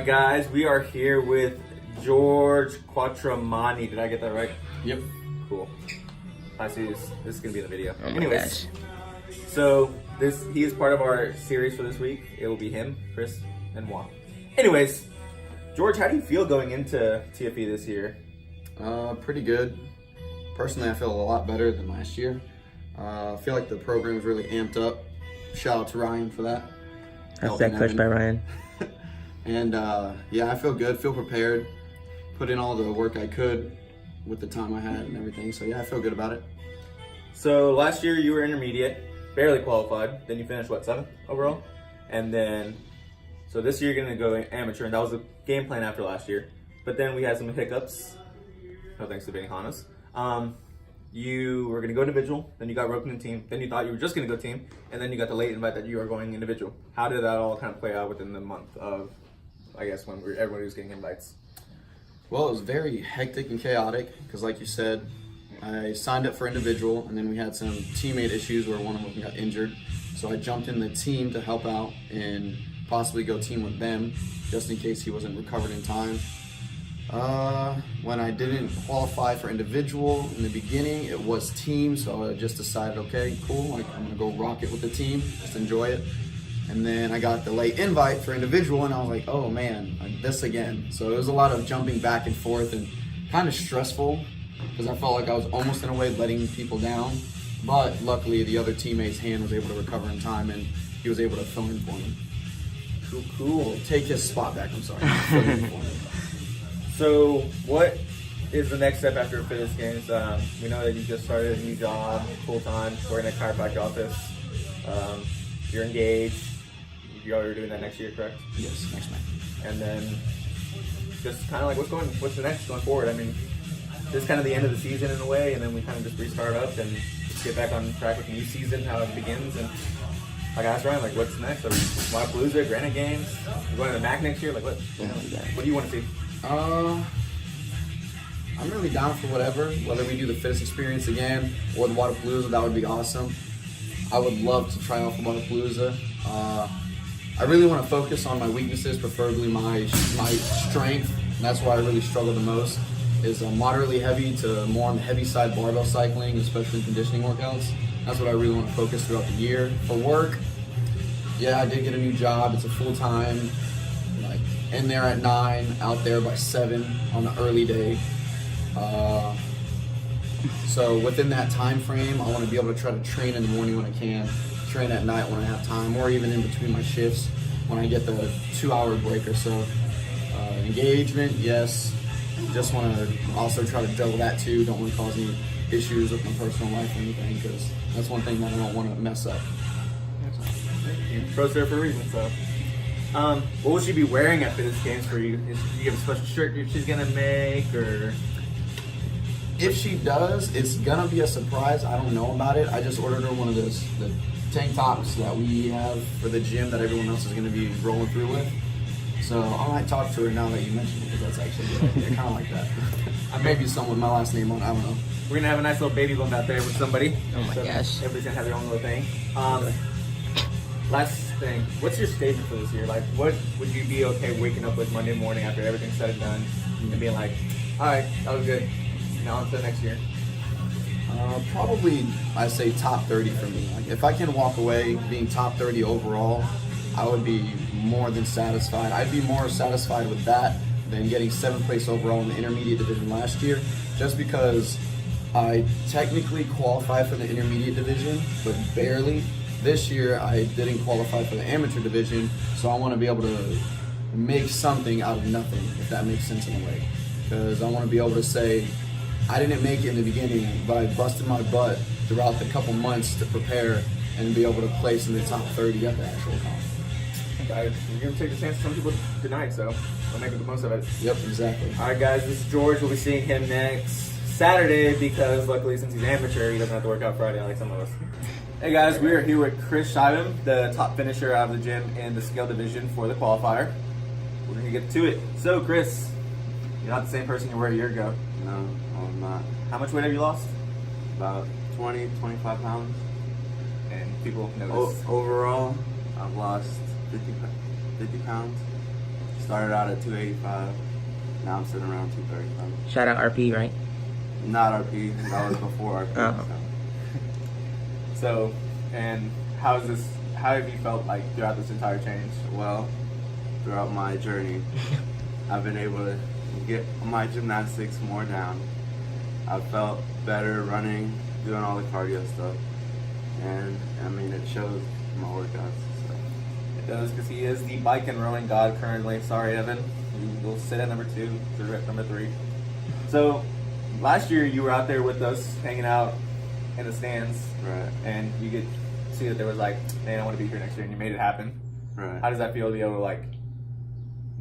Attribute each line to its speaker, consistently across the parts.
Speaker 1: guys, we are here with George Quattramani. Did I get that right?
Speaker 2: Yep.
Speaker 1: Cool. I see this. This is gonna be in the video.
Speaker 3: Oh my
Speaker 1: Anyways,
Speaker 3: gosh.
Speaker 1: so he is part of our series for this week. It will be him, Chris, and Juan. Anyways, George, how do you feel going into TFE this year?
Speaker 2: Pretty good. Personally, I feel a lot better than last year. I feel like the program's really amped up. Shout out to Ryan for that.
Speaker 3: That's that coach by Ryan.
Speaker 2: And yeah, I feel good, feel prepared. Put in all the work I could with the time I had and everything. So yeah, I feel good about it.
Speaker 1: So last year you were intermediate, barely qualified. Then you finished what, 7th overall? And then, so this year you're gonna go amateur, and that was the game plan after last year. But then we had some hiccups. No thanks to Benny Hannes. You were gonna go individual, then you got roped in team, then you thought you were just gonna go team, and then you got the late invite that you were going individual. How did that all kind of play out within the month of, I guess, when everybody was getting invites?
Speaker 2: Well, it was very hectic and chaotic because, like you said, I signed up for individual, and then we had some teammate issues where one of them got injured. So I jumped in the team to help out and possibly go team with them, just in case he wasn't recovered in time. When I didn't qualify for individual in the beginning, it was team, so I just decided, okay, cool, like, I'm gonna go rock it with the team, just enjoy it. And then I got the late invite for individual, and I was like, oh man, like this again. So it was a lot of jumping back and forth and kind of stressful because I felt like I was almost in a way letting people down. But luckily, the other teammate's hand was able to recover in time, and he was able to fill in for me.
Speaker 1: Cool.
Speaker 2: Take his spot back, I'm sorry. Fill in for me.
Speaker 1: So what is the next step after Fitness Games? We know that you just started a new job, full-time, working at a chiropractic office. You're engaged. You're doing that next year, correct?
Speaker 2: Yes, next May.
Speaker 1: And then just kind of like what's the next going forward? I mean, this is kind of the end of the season in a way, and then we kind of just restart up and get back on track with the new season, how it begins. And like I asked Ryan, like, what's next? Are we Wadapalooza, Granite Games? We're going to the MAC next year? Like, what do you want to see?
Speaker 2: I'm really down for whatever, whether we do the fitness experience again or the Wadapalooza, that would be awesome. I would love to try out for Wadapalooza. I really want to focus on my weaknesses, preferably my strength. And that's where I really struggle the most, is moderately heavy to more on the heavy side barbell cycling, especially conditioning workouts. That's what I really want to focus throughout the year. For work, yeah, I did get a new job. It's a full-time, like in there at 9, out there by 7 on the early day. So within that time frame, I want to be able to try to train in the morning when I can, train at night when I have time, or even in between my shifts when I get the 2-hour break or so. Engagement, yes. Just want to also try to juggle that too. Don't want to cause any issues with my personal life or anything, because that's one thing that I don't want to mess up.
Speaker 1: Pro's there for a reason, so. What will she be wearing at Fitness Games for you? Do you have a special shirt she's gonna make, or?
Speaker 2: If she does, it's gonna be a surprise. I don't know about it. I just ordered her one of the tank tops that we have for the gym that everyone else is gonna be rolling through with. So I might talk to her now that you mentioned it, because that's actually a good idea. Kind of like that. I may be someone with my last name on. I don't know.
Speaker 1: We're gonna have a nice little baby bump out there with somebody.
Speaker 3: Oh my gosh.
Speaker 1: Everybody's gonna have their own little thing. Last thing, what's your statement for this year? Like, what would you be okay waking up with Monday morning after everything's said and done, and being like, all right, that was good. Now on to the next year.
Speaker 2: Probably, I say top 30 for me. Like, if I can walk away being top 30 overall, I would be more than satisfied. I'd be more satisfied with that than getting 7th place overall in the intermediate division last year, just because I technically qualified for the intermediate division, but barely. This year, I didn't qualify for the amateur division, so I want to be able to make something out of nothing, if that makes sense in a way. Because I want to be able to say, I didn't make it in the beginning, but I busted my butt throughout the couple months to prepare and be able to place in the top 30 at the actual comp.
Speaker 1: You're gonna take the chance. Some people deny it, so I'll make the most of it.
Speaker 2: Yep, exactly.
Speaker 1: All right, guys, this is George. We'll be seeing him next Saturday, because luckily, since he's amateur, he doesn't have to work out Friday like some of us. Hey guys, we are here with Chris Scheiben, the top finisher out of the gym in the scale division for the qualifier. We're gonna get to it. So, Chris, you're not the same person you were a year ago.
Speaker 4: No, I'm not.
Speaker 1: How much weight have you lost?
Speaker 4: About 20, 25 pounds.
Speaker 1: And people know this.
Speaker 4: Overall, I've lost 50 pounds. Started out at 285. Now I'm sitting around 235.
Speaker 3: Shout out RP, right?
Speaker 4: Not RP. That was before RP.
Speaker 3: Oh.
Speaker 1: So, and how have you felt like throughout this entire change?
Speaker 4: Well, throughout my journey, I've been able to get my gymnastics more down. I've felt better running, doing all the cardio stuff. And I mean, it shows in my workouts. So.
Speaker 1: It does, because he is the bike and rowing god currently. Sorry, Evan. You will sit at number 2, Drew at number 3. So, last year you were out there with us, hanging out in the stands.
Speaker 4: Right.
Speaker 1: And you could see that there was like, man, I want to be here next year, and you made it happen.
Speaker 4: Right.
Speaker 1: How does that feel to be able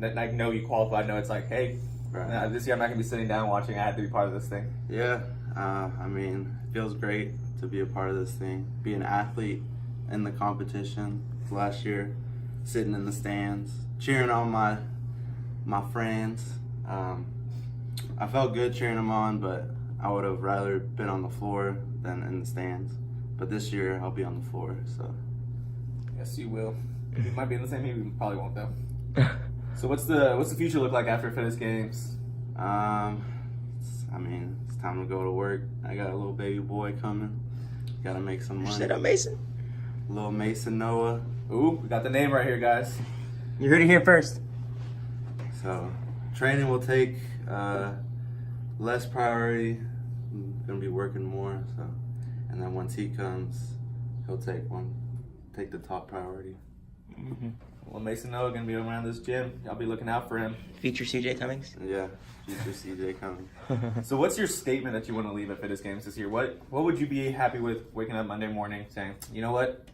Speaker 1: to know you qualified, know it's like, hey,
Speaker 4: Right.
Speaker 1: This year I'm not going to be sitting down watching, I had to be part of this thing.
Speaker 4: Yeah, I mean, it feels great to be a part of this thing. Be an athlete in the competition last year, sitting in the stands, cheering on my friends. I felt good cheering them on, but I would have rather been on the floor than in the stands. But this year I'll be on the floor, so.
Speaker 1: Yes, you will. You might be in the same team, you probably won't though. So what's the future look like after Fitness Games?
Speaker 4: I mean, it's time to go to work. I got a little baby boy coming. Gotta make some money.
Speaker 3: Shout out Mason.
Speaker 4: Little Mason Noah.
Speaker 1: Ooh, we got the name right here, guys.
Speaker 3: You heard it here first.
Speaker 4: So training will take less priority. I'm gonna be working more. So, and then once he comes, he'll take the top priority.
Speaker 3: Mm-hmm.
Speaker 1: Well, Mason Noah gonna be around this gym. I'll be looking out for him.
Speaker 3: Feature CJ Cummings.
Speaker 4: Yeah, future CJ coming.
Speaker 1: So what's your statement that you want to leave at Fitness Games this year? What would you be happy with waking up Monday morning saying, you know what,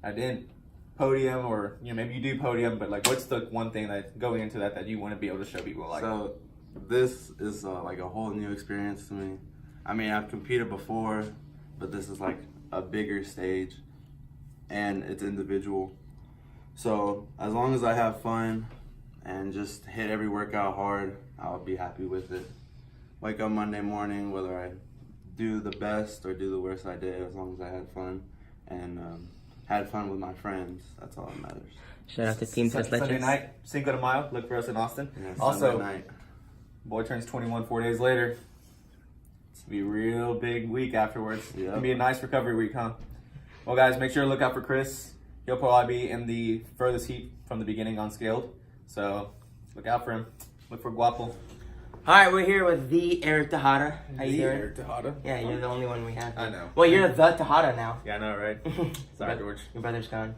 Speaker 1: I didn't podium, or maybe you do podium, but like what's the one thing that going into that you want to be able to show people? Like,
Speaker 4: So this is like a whole new experience to me. I mean, I've competed before, but this is like a bigger stage, and it's individual. So as long as I have fun and just hit every workout hard, I'll be happy with it. Wake up Monday morning, whether I do the best or do the worst I did, as long as I had fun and had fun with my friends, that's all that matters.
Speaker 3: Shout out to Team Test
Speaker 1: Sunday
Speaker 3: Legends.
Speaker 1: night, Cinco de Mayo. Look for us in Austin.
Speaker 4: Yeah,
Speaker 1: Also,
Speaker 4: Sunday night.
Speaker 1: boy turns 21 4 days later. It's gonna be a real big week afterwards. It's gonna be a nice recovery week, huh? Well, guys, make sure to look out for Chris. He'll probably be in the furthest heat from the beginning on scaled. So look out for him. Look for Guapo.
Speaker 3: All right, we're here with the Eric Tejada. How you doing?
Speaker 1: Eric Tejada.
Speaker 3: Yeah, you're the only one we have.
Speaker 1: I know.
Speaker 3: Well, you're the Tejada now.
Speaker 1: Yeah, I know, right? Sorry, George.
Speaker 3: Your brother's gone.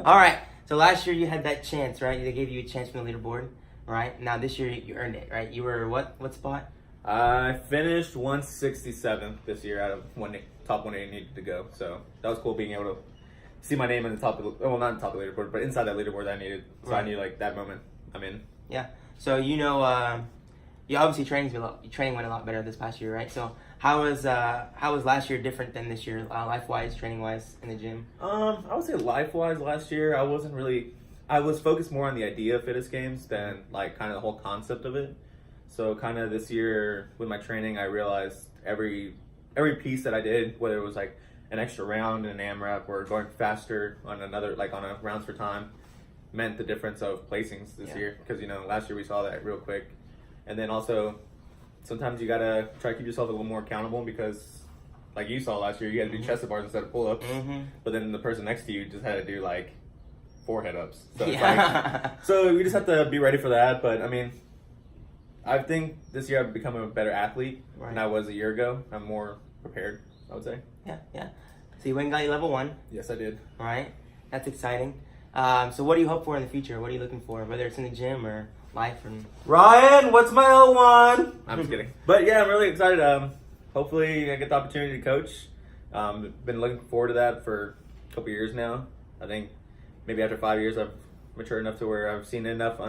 Speaker 3: All right. So last year you had that chance, right? They gave you a chance from the leaderboard, right? Now this year you earned it, right? You were what spot?
Speaker 1: I finished 167th this year out of top 180 needed to go. So that was cool being able to see my name in the top of well, not in the top of the leaderboard, but inside that leaderboard that I needed. So I knew like that moment I'm in.
Speaker 3: Yeah. So you obviously training went a lot better this past year, right? So how was last year different than this year, life-wise, training-wise, in the gym?
Speaker 1: I would say life-wise last year, I was focused more on the idea of Fitness Games than like kind of the whole concept of it. So kind of this year with my training, I realized every piece that I did, whether it was like an extra round in an AMRAP or going faster on another, like on a rounds for time, meant the difference of placings this year. Because, last year we saw that real quick. And then also, sometimes you gotta try to keep yourself a little more accountable because, like you saw last year, you had to do chest bars instead of pull-ups. Mm-hmm. But then the person next to you just had to do like 4 head-ups. So it's like, so you just have to be ready for that. But I mean, I think this year I've become a better athlete than I was a year ago. I'm more prepared, I would say.
Speaker 3: Yeah. So you went and got your level 1.
Speaker 1: Yes, I did.
Speaker 3: All right. That's exciting. So what do you hope for in the future? What are you looking for? Whether it's in the gym or life and...
Speaker 1: Ryan, what's my L1? I'm just kidding. But yeah, I'm really excited. Hopefully I get the opportunity to coach. Been looking forward to that for a couple years now. I think maybe after 5 years I've matured enough to where I've seen enough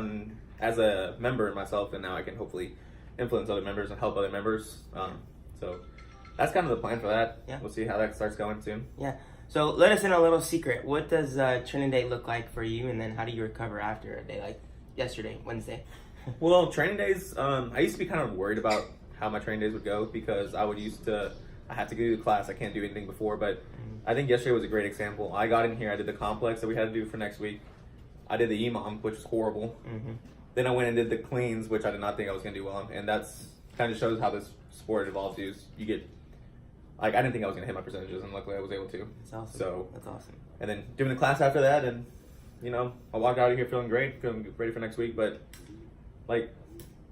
Speaker 1: as a member myself, and now I can hopefully influence other members and help other members. So that's kind of the plan for that. Yeah. We'll see how that starts going soon.
Speaker 3: Yeah. So let us in a little secret. What does training day look like for you, and then how do you recover after a day like yesterday, Wednesday?
Speaker 1: Well, training days, I used to be kind of worried about how my training days would go because I had to go to class. I can't do anything before, but I think yesterday was a great example. I got in here, I did the complex that we had to do for next week. I did the EMOM, which was horrible.
Speaker 3: Mm-hmm.
Speaker 1: Then I went and did the cleans, which I did not think I was going to do well on. And that's kind of shows how this sport evolves. You get, like, I didn't think I was going to hit my percentages, and luckily I was able to.
Speaker 3: That's awesome.
Speaker 1: So
Speaker 3: that's awesome.
Speaker 1: And then doing the class after that, and, you know, I walked out of here feeling great, feeling ready for next week, but, like,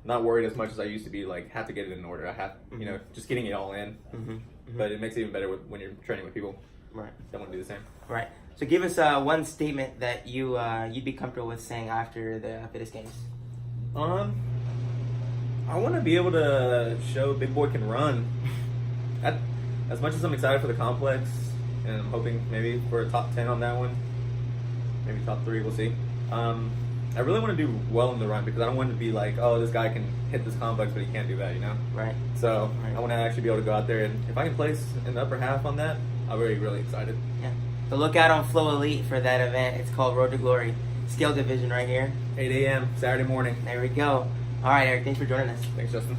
Speaker 1: not worried as much as I used to be, like, have to get it in order. I have, you know, just getting it all in.
Speaker 3: Mm-hmm. Mm-hmm.
Speaker 1: But it makes it even better when you're training with people
Speaker 3: Right.
Speaker 1: that want to do the same.
Speaker 3: Right. So give us one statement that you'd be comfortable with saying after the Fittest Games.
Speaker 1: I want to be able to show Big Boy can run. As much as I'm excited for the complex, and I'm hoping maybe for a top 10 on that one, maybe top 3, we'll see. I really want to do well in the run because I don't want to be like, oh, this guy can hit this complex, but he can't do that, you know?
Speaker 3: Right.
Speaker 1: So
Speaker 3: Right.
Speaker 1: I want to actually be able to go out there, and if I can place in the upper half on that, I'm really, really excited.
Speaker 3: Yeah. So look out on Flow Elite for that event. It's called Road to Glory. Scale division right here.
Speaker 1: 8 a.m. Saturday morning.
Speaker 3: There we go. All right, Eric. Thanks for joining us.
Speaker 1: Thanks, Justin.